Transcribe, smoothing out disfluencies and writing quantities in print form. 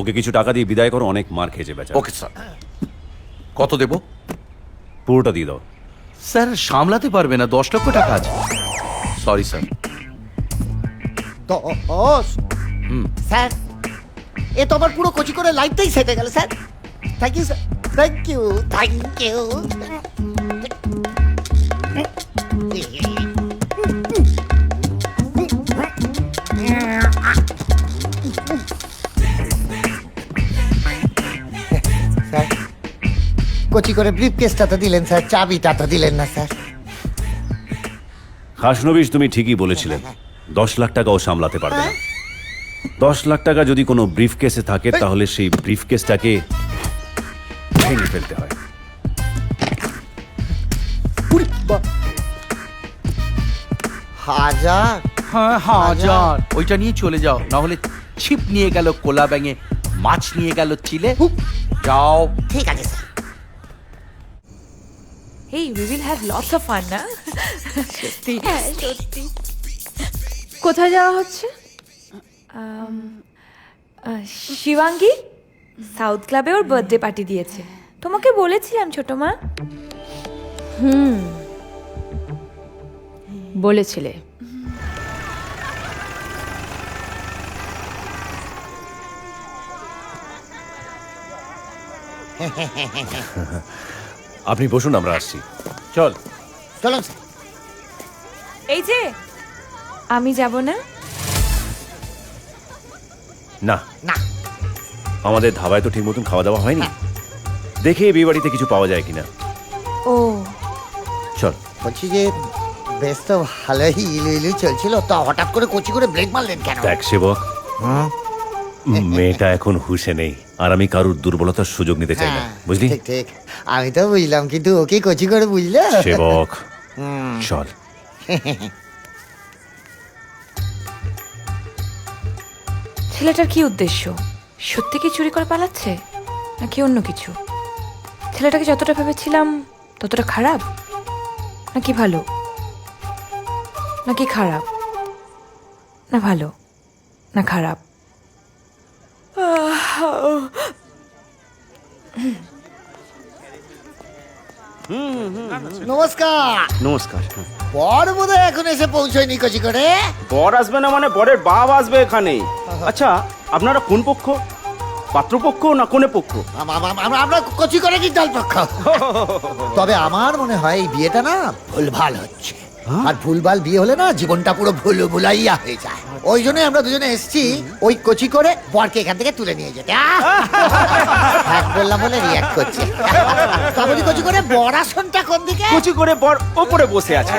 ওকে কিছু টাকা দিয়ে বিদায় করো, অনেক মার খেয়েছে বেচারা। Okay sir. কত দেব? পুরোটা দিয়ে দাও। স্যার সামলাতে পারবে না, 10 লক্ষ টাকা আছে। Sorry sir. 10? স্যার, এ তো আমার পুরো কোচি করে লাইফটাই সেট হয়ে গেল sir. Thank you sir, thank you, thank you. Sir, কোচি করে ব্রিফ কেসটা তো দিলেন স্যার, চাবিটা তো দিলেন না স্যার। খাসনবিশ, তুমি ঠিকই বলেছিলে, 10 লাখ টাকাও সামলাতে পারবে না। 10 লাখ টাকা যদি কোনো ব্রিফ কেসে থাকে তাহলে সেই ব্রিফ কেসটাকে ভেঙে ফেলতে হয়। হাজার? হ্যাঁ 1000। ওইটা নিয়ে চলে যাও, না হলে ছিপ নিয়ে গেল কোলা ব্যাঙে, মাছ নিয়ে গেল চিলে। যাও। ঠিক আছে sir. Hey, we will have lots of fun, না? সত্যি সত্যি। কোথায় যাওয়া হচ্ছে? শিবাঙ্গী সাউথ ক্লাবে ওর বার্থডে পার্টি দিয়েছে। তোমাকে বলেছিলাম ছোট মা। বলেছিলে। আপনি বসুন, আমরা আসছি। চল। চলুন স্যার। এই যে আমি যাব না। না না, আমাদের ধাবায় তো ঠিক মতন খাওয়া দাওয়া হয়নি, দেখে বিয়ে বাড়িতে কিছু পাওয়া যায় কিনা। ও চল। বলছি যে বেশ তো ভালোই ইলু ইলু চলছিল, তো হঠাৎ করে কোচি করে ব্রেক মারলেন কেন? দেখ সেবক, মেয়েটা এখন হুঁশে নেই, আর আমি কারুর দুর্বলতার সুযোগ নিতে চাই না, বুঝলি? ঠিক ঠিক, আমি তো বুঝলাম, কিন্তু ওকে কোচি করে বুঝলে। সেবক চল। ছেলেটার কি উদ্দেশ্য? সত্যি কি চুরি করে পালাচ্ছে নাকি অন্য কিছু? ছেলেটাকে যতটা ভেবেছিলাম ততটা খারাপ নাকি ভালো, নাকি খারাপ না ভালো না খারাপ? নমস্কার। নমস্কার। বর বোধহয় এখন এসে পৌঁছয়নি কোচি করে। বর আসবে না মানে বরের বাপ আসবে এখানে। আচ্ছা, আপনারা কোন পক্ষ? পাত্রপক্ষ না কোনে পক্ষ? আমরা কোচি করে কি দল পক্ষ। তবে আমার মনে হয় এই বিয়েটা না ভুলভাল হচ্ছে, আর ভুলভাল বিয়ে হলে না জীবনটা পুরো ভুলাইয়া হয়ে যায়। ওই জন্য আমরা দুজনে এসেছি ওই কোচি করে বরকে এখান থেকে তুলে নিয়ে যেতে। বললাম বলে রিয়াক্ট করছে। তবে কোচি করে বর আসনটা কোন দিকে? কুচি করে বর ওপরে বসে আছে।